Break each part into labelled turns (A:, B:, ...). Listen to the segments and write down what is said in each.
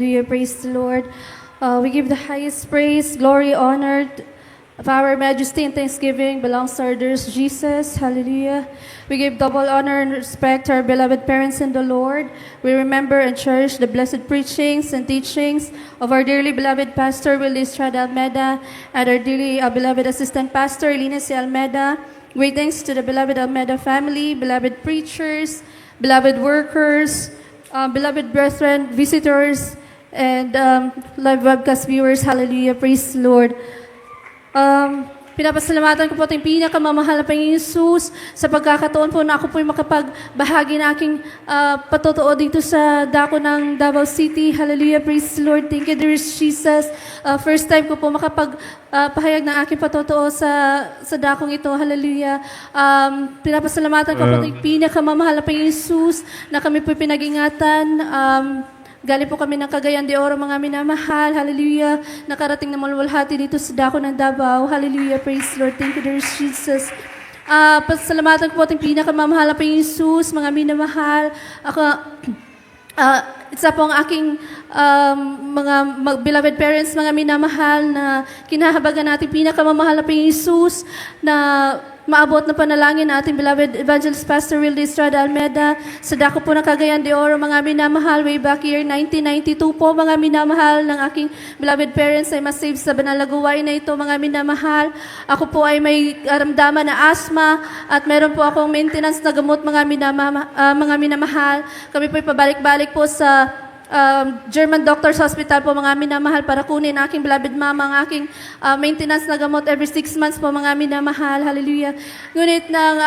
A: Hallelujah, praise the Lord. We give the highest praise, glory, honor, power, majesty, and thanksgiving belongs to our dear Jesus. Hallelujah. We give double honor and respect to our beloved parents in the Lord. We remember and cherish the blessed preachings and teachings of our dearly beloved Pastor Willie Estrada Almeda and our dearly beloved Assistant Pastor Elena C. Almeda. Greetings to the beloved Almeda family, beloved preachers, beloved workers, beloved brethren, visitors, and live webcast viewers. Hallelujah. Praise the Lord. Pinapasalamatan ko po ating pinakamamahal na Panginoon Jesus sa pagkakataon po na ako po'y makapagbahagi na aking patotoo dito sa dako ng Davao City. Hallelujah. Praise the Lord. Thank you, dear Jesus. First time ko po makapagpahayag ng aking patotoo sa dakong ito. Hallelujah. Pinapasalamatan ko po ating pinakamamahal na Panginoon Jesus na kami po'y pinag-ingatan. Galing po kami ng Cagayan de Oro, mga minamahal. Hallelujah. Nakarating na malwalhati dito sa dako ng Davao. Hallelujah. Praise the Lord. Thank you, dear Jesus. Pasalamatan ko po ating pinakamamahal na Panginoon Jesus, mga minamahal. Ako, isa po ang aking mga beloved parents, mga minamahal na kinahabagan natin pinakamamahal na Panginoon Jesus na maabot na panalangin na ating beloved Evangelist Pastor Willie Estrada Almeda sa dako po ng Cagayan de Oro, mga minamahal, way back year 1992 po, mga minamahal ng aking beloved parents ay masave sa banalaguway na ito, mga minamahal. Ako po ay may karamdaman na asthma at meron po akong maintenance na gamot, mga minamahal. Kami po ay pabalik-balik po sa German Doctors Hospital po, mga minamahal, para kunin aking beloved mama ang aking maintenance na gamot every 6 months po, mga minamahal. Hallelujah. Ngunit nang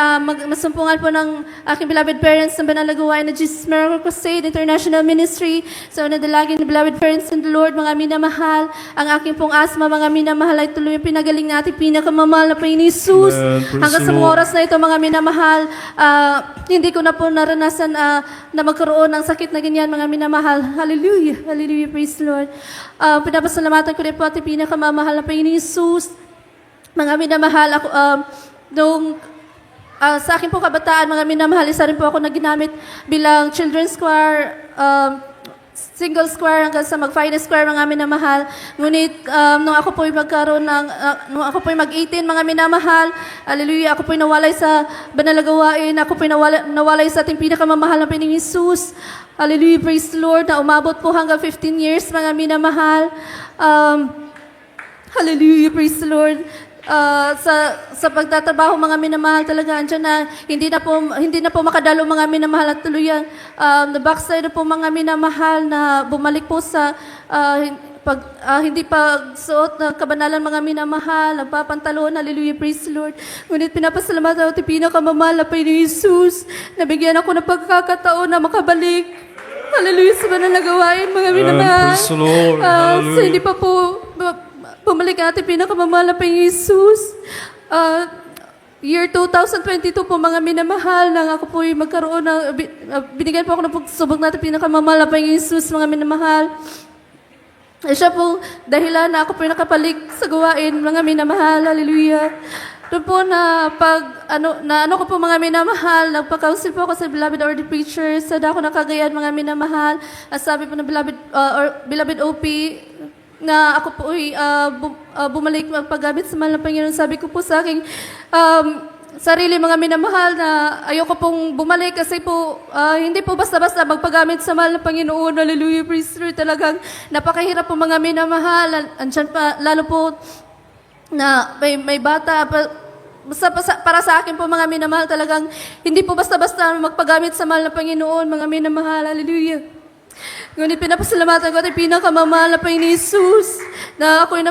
A: masumpungan po ng aking beloved parents ng Banalaguway na Jesus Miracle Crusade International Ministry, so nadalagin ng beloved parents in the Lord, mga minamahal, ang aking pong asma, mga minamahal, ay tuloy pinagaling natin pinakamamahal na Panginoon Jesus. Hanggang sa mga oras na ito, mga minamahal, hindi ko na po naranasan na magkaroon ng sakit na ganyan, mga minamahal. Hallelujah. Hallelujah. Praise the Lord. Pinapasalamatan ko rin po ating pinakamamahal na Panginoon Jesus. Mga minamahal, ako, sa akin po kabataan, mga minamahal, isa rin po ako na ginamit bilang children's choir, single square hanggang sa mag-finest square, mga minamahal. Ngunit, nung ako po'y magkaroon ng, nung ako po'y mag-18, mga minamahal, hallelujah, ako po'y nawalay sa banalagawain, ako po'y nawalay sa ating pinakamamahal na Panginoon Jesus. Hallelujah, praise the Lord, na umabot po hanggang 15 years, mga minamahal. Hallelujah, praise the Lord. Sa pagtatrabaho, mga minamahal, talaga andyan na hindi na po makadalo, mga minamahal, at tuluyang na-backslide na po, mga minamahal, na bumalik po sa hindi pa suot ng kabanalan, mga minamahal, nagpapantalon. Hallelujah, praise the Lord. Ngunit pinapasalamatan ako, pinakamamahal na Panginoon Jesus, nabigyan ako ng pagkakataon na makabalik. Hallelujah, sa banalagawain, mga minamahal.
B: Praise the Lord.
A: So hindi pa po bumalik ang ating pinakamamahal na Panginoon Jesus. Year 2022 po, mga minamahal, nang ako po magkaroon ng, binigyan po ako ng pagsubok natin pinakamamahal na Panginoon Jesus, mga minamahal. Siya po dahilan na ako po nakapalik sa gawain, mga minamahal. Hallelujah. Doon po na ano ko po, mga minamahal, nagpa-counsel po ako sa beloved order preachers, sa dako ng Cagayan, mga minamahal. At sabi po ng beloved OP, na ako po ay bumalik magpagamit sa mahal na Panginoon. Sabi ko po sa aking sarili, mga minamahal, na ayoko pong bumalik kasi po hindi po basta-basta magpagamit sa mahal na Panginoon. Hallelujah, praise the Lord. Talagang napakahirap po, mga minamahal. Andyan pa, lalo po na may bata. Para sa akin po, mga minamahal, talagang hindi po basta-basta magpagamit sa mahal na Panginoon, mga minamahal. Hallelujah. Ngunit pinapasalamatan ko at pinakamamahal na Panginoon Jesus na ako'y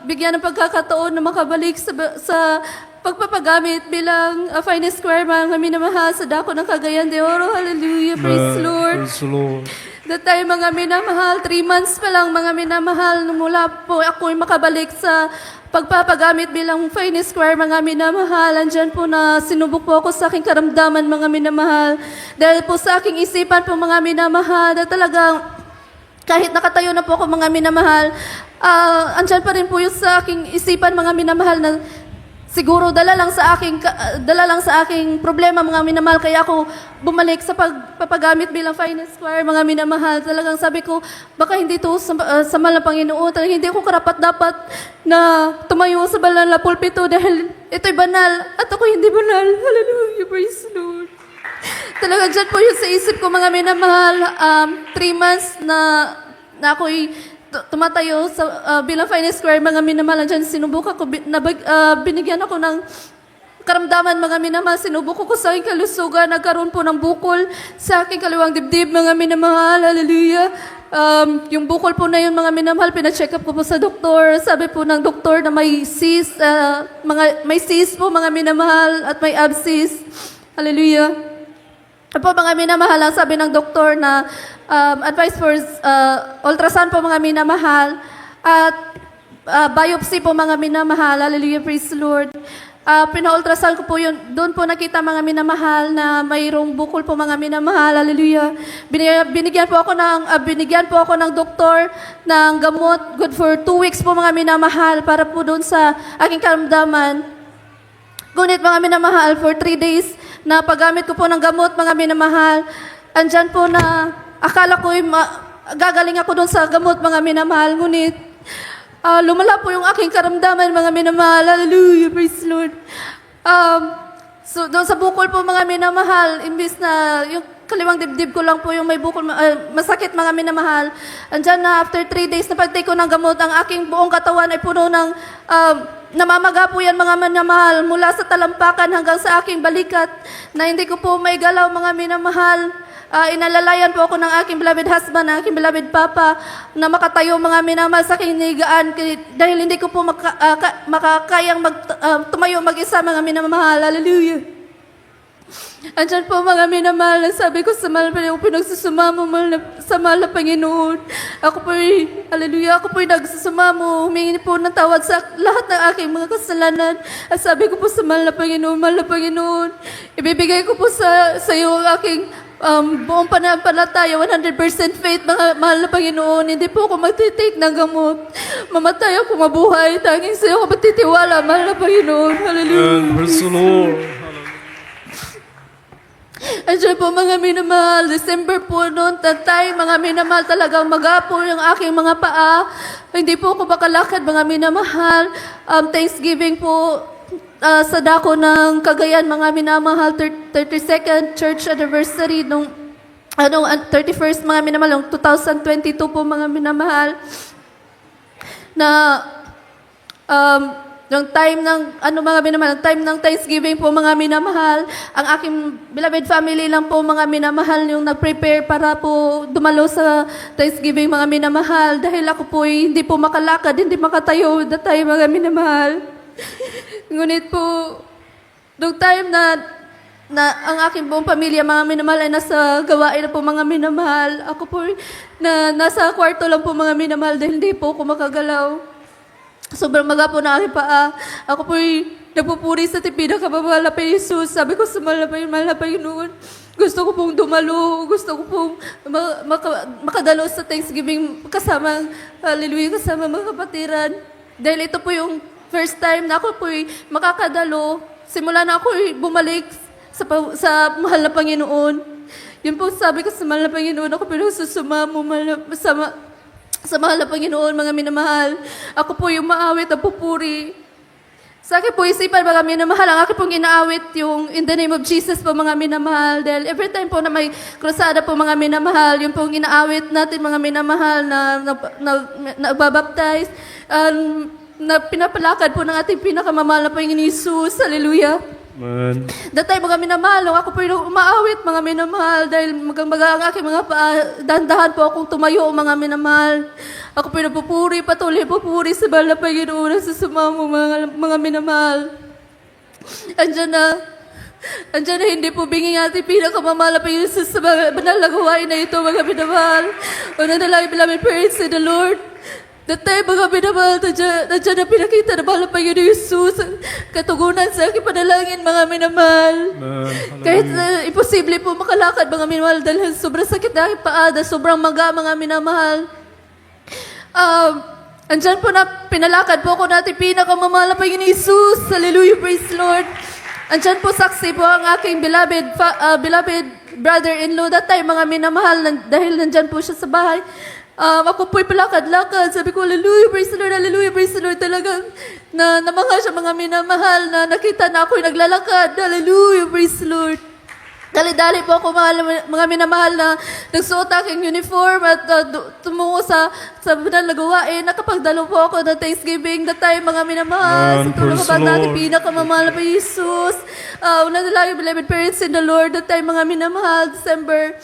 A: bigyan ng pagkakataon na makabalik sa pagpapagamit bilang finest square, mga minamahal, sa dako ng Cagayan de Oro. Hallelujah, praise the Lord.
B: Praise the Lord.
A: That time, mga minamahal, 3 months pa lang, mga minamahal, nung mula po ako'y makabalik sa pagpapagamit bilang finest square, mga minamahal. Andyan po na sinubok po ako sa aking karamdaman, mga minamahal. Dahil po sa aking isipan po, mga minamahal, na talagang kahit nakatayo na po ako, mga minamahal, andyan pa rin po yung sa aking isipan, mga minamahal, na siguro dala lang sa aking problema, mga minamahal, kaya ako bumalik sa pagpapagamit bilang finance choir, mga minamahal. Talagang sabi ko, baka hindi ito sa mahal na Panginoon. Talagang hindi ako karapat-dapat na tumayo sa banal na pulpito dahil ito'y banal at ako hindi banal. Hallelujah, praise the Lord. Talagang dyan po yun sa isip ko, mga minamahal. 3 months na ako'y tumatayo sa bilang finance choir, mga minamahal. Diyan sinubukan ko, binigyan ako ng karamdaman, mga minamahal. Sinubukan ko sa aking kalusugan, nagkaroon po ng bukol sa aking kaliwang dibdib, mga minamahal. Hallelujah. Yung bukol po na yun, mga minamahal, pina-check up ko po sa doktor. Sabi po ng doktor na may cyst, may cyst po, mga minamahal, at may abscess. Hallelujah. Po, mga minamahal, ang sabi ng doktor na advice for ultrasound po, mga minamahal, at biopsy po, mga minamahal. Hallelujah, praise the Lord. Pina-ultrasound ko po yun. Doon po nakita, mga minamahal, na mayroong bukol po, mga minamahal. Hallelujah. Binigyan po ako ng doktor ng gamot. Good for 2 weeks po, mga minamahal, para po doon sa aking karamdaman. Ngunit, mga minamahal, for 3 days, na paggamit ko po ng gamot, mga minamahal, andyan po na akala ko gagaling ako doon sa gamot, mga minamahal. Ngunit, lumala po yung aking karamdaman, mga minamahal. Hallelujah, praise the Lord. So, doon sa bukol po, mga minamahal, imbis na yung kaliwang dibdib ko lang po yung may bukol, masakit, mga minamahal. Andyan na, after 3 days na pag-take ko ng gamot, ang aking buong katawan ay puno ng namamaga po yan, mga minamahal, mula sa talampakan hanggang sa aking balikat, na hindi ko po may galaw, mga minamahal. Inalalayan po ako ng aking beloved husband, ng aking beloved papa, na makatayo, mga minamahal, sa aking nigaan, dahil hindi ko po makakayang tumayo mag-isa, mga minamahal. Hallelujah. Andyan po, mga minamahal, sabi ko sa mahal pa rin, pinagsusumamo sa mahal na Panginoon. Ako po'y, hallelujah, ako po'y nagsusumamo, humingi po ng tawad sa lahat ng aking mga kasalanan. At sabi ko po sa mahal na Panginoon, ibibigay ko po sa iyo ang aking buong pananampalataya, 100% faith, mga mahal na Panginoon. Hindi po ako magtitake ng gamot. Mamatay ako, mabuhay. Tanging sa iyo ako magtitiwala, mahal na Panginoon. Hallelujah.
B: And praise the Lord.
A: Andiyan po, mga minamahal, December po noon, tatay, mga minamahal, talagang magapo yung aking mga paa. Hindi po ako makalakad, mga minamahal. Thanksgiving po sa dako ng Cagayan, mga minamahal, 32nd church anniversary nung 31st, mga minamahal, nung 2022 po, mga minamahal. Na yung time ng mga minamahal, time ng Thanksgiving po, mga minamahal, ang aking beloved family lang po, mga minamahal, yung nag-prepare para po dumalo sa Thanksgiving, mga minamahal, dahil ako po hindi po makalakad, hindi makatayo that time, mga minamahal. Ngunit po, nung time na ang aking buong pamilya, mga minamahal, ay nasa gawain na po, mga minamahal, ako po nasa kwarto lang po, mga minamahal, dahil hindi po ako makagalaw. Sobrang maga po na aking paa. Ako po'y nagpupuri sa pinakamamahal na Jesus. Sabi ko sa mahal na Panginoon, gusto ko pong dumalo, gusto ko pong makadalo sa Thanksgiving kasama, hallelujah, kasama mga kapatiran. Dahil ito po yung first time na ako po'y makakadalo. Simula na ako'y bumalik sa mahal na Panginoon. Yun po sabi ko sa mahal na Panginoon, ako pinagsusumamo sa mahal na Panginoon, mga minamahal. Ako po yung maawit at pupuri. Sa akin po isipan, mga minamahal, ang akin pong inaawit yung In the Name of Jesus po, mga minamahal. Dahil every time po na may krusada po, mga minamahal, yung pong inaawit natin, mga minamahal, na babaptize, na pinapalakad po ng ating pinakamamahal na Panginoon Jesus. Hallelujah.
B: Amen.
A: Datay, mga minamahal, ako po yung umaawit, mga minamahal, dahil magang-maga ang aking mga dahan-dahan po akong tumayo, mga minamahal. Ako po yung pupuri, patuloy pupuri sa mahal na Panginoon, sa sumamo, mga minamahal. Andiyan na hindi po binging ating pinakamamahal na Panginoon sa banal na gawain na ito, mga minamahal. Una na lang, beloved, praise to the Lord. Datay, mga minamahal, nandiyan na pinakita na mahal na Panginoon Jesus, katugunan sa aking panalangin, mga minamahal. Kahit imposible po makalakad, mga minamahal, dahil sobrang sakit na aking paa, sobrang maga, mga minamahal. Andyan po na pinalakad po ako natin pinakamamahal na Panginoon Jesus. Hallelujah, praise the Lord. Andyan po saksi po ang aking beloved brother-in-law that time, mga minamahal, dahil nandyan po siya sa bahay. Ako po'y palakad-lakad. Sabi ko, hallelujah, praise the Lord, hallelujah, praise the Lord. Talagang namangha siya mga minamahal na nakita na ako'y naglalakad. Hallelujah, praise the Lord. Dali-dali po ako mga minamahal na nagsuot aking uniform at tumungo sa banal na gawain. Nakapagdalo po ako ng Thanksgiving that time, mga minamahal. Sa tulong
B: Praise
A: kapag
B: the
A: natin
B: Lord.
A: pinakamamahal na pa Jesus. Una na lang yung beloved parents in the Lord that time, mga minamahal, December.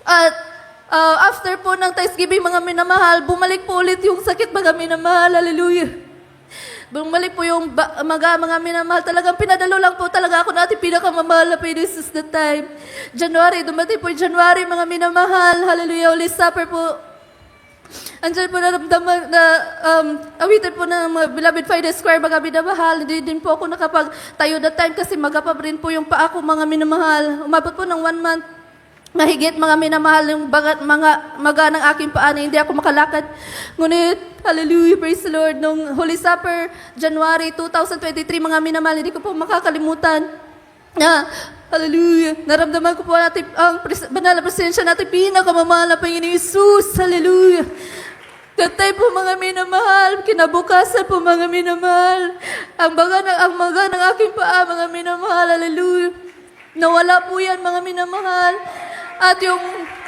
A: At after po ng Thanksgiving, mga minamahal, bumalik po ulit yung sakit, mga minamahal. Hallelujah. Bumalik po yung mga minamahal. Talagang pinadalo lang po talaga ako natin pinakamamahal na Jesus that time. January, dumating po yung January, mga minamahal. Hallelujah, Holy Supper po. Andyan po naramdaman na awitan po ng mga beloved Friday Square, mga minamahal. Hindi din po ako nakapagtayo that time kasi magapab rin po yung paa ko, mga minamahal. Umabot po ng 1 month. Mahigit, mga minamahal, yung maga ng aking paa na hindi ako makalakad. Ngunit, hallelujah, praise the Lord, nung Holy Supper, January 2023, mga minamahal, hindi ko po makakalimutan na, hallelujah, naramdaman ko po natin ang banal na presensya natin, pinakamamahal na Panginoon Jesus, hallelujah. Tatay po, mga minamahal, kinabukasan po, mga minamahal, ang maga ng aking paa, mga minamahal, hallelujah. Nawala po yan, mga minamahal. At yung,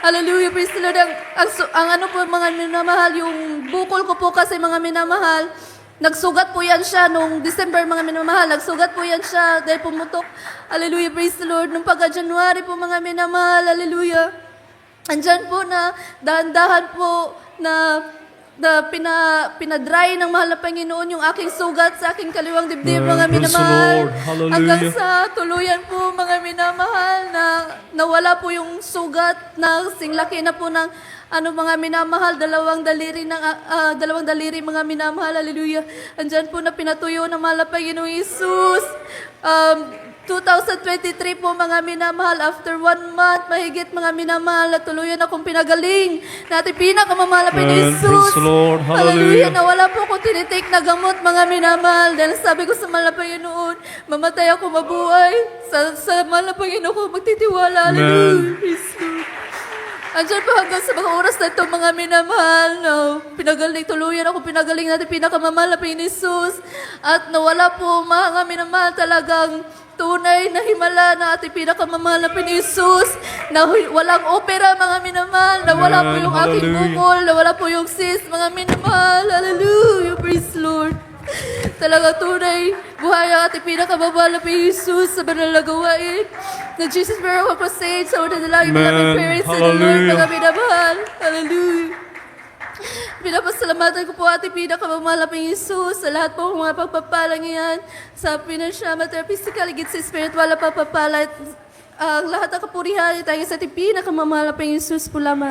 A: hallelujah, praise the Lord, ang ano po, mga minamahal, yung bukol ko po kasi, mga minamahal, nagsugat po yan siya nung December, mga minamahal, nagsugat po yan siya dahil pumutok. Hallelujah, praise the Lord. Nung pagka-January po, mga minamahal, hallelujah. Andyan po na, dahan-dahan po na pinadry ng mahal na Panginoon yung aking sugat sa aking kaliwang dibdib, mga
B: Praise the
A: minamahal.
B: Lord. Hallelujah.
A: Hanggang sa tuluyan po, mga minamahal, na nawala po yung sugat na singlaki na po ng mga minamahal, dalawang daliri, mga minamahal, hallelujah. Andyan po na pinatuyo ng mahal na Panginoong Jesus. 2023 po, mga minamahal, after 1 month, mahigit, mga minamahal, at tuluyan akong pinagaling. Natin pinakamamahal na Panginoon Jesus.
B: Praise the Lord. Hallelujah.
A: Nawala po akong tinitake na gamot, mga minamahal. Dahil sabi ko sa mahal na Panginoon, mamatay ako mabuhay. Sa mahal na Panginoon ko, magtitiwala. Hallelujah. Praise Lord. Andiyan po hanggang sa mga oras na ito, mga minamahal, pinagaling, tuluyan ako, pinagaling natin pinakamamahal na Panginoon Jesus. At nawala po, mga minamahal, talagang tunay na himala na ating pinakamamahal na Panginoon Jesus, na walang opera, mga minamahal, na wala po yung aking
B: Hallelujah.
A: bukol, na wala po yung cyst, mga minamahal. Hallelujah, praise Lord. Talaga tunay, buhay ang ating pinakamamahal na Panginoon Jesus sa banal na gawain. Na Jesus Mary of Crusade, sa una na lang yung
B: Amen.
A: parents in the Lord,
B: Hallelujah.
A: mga minamahal. Hallelujah. Pinapasalamatan ko po ating pinakamamahal na Panginoon Jesus sa lahat po ng mga pagpapalang iyan, sa financial, material, physical, higit sa spiritual na pagpapala, ang lahat ng kapurihan tayo sa ating pinakamamahal na Panginoon Jesus po lamang.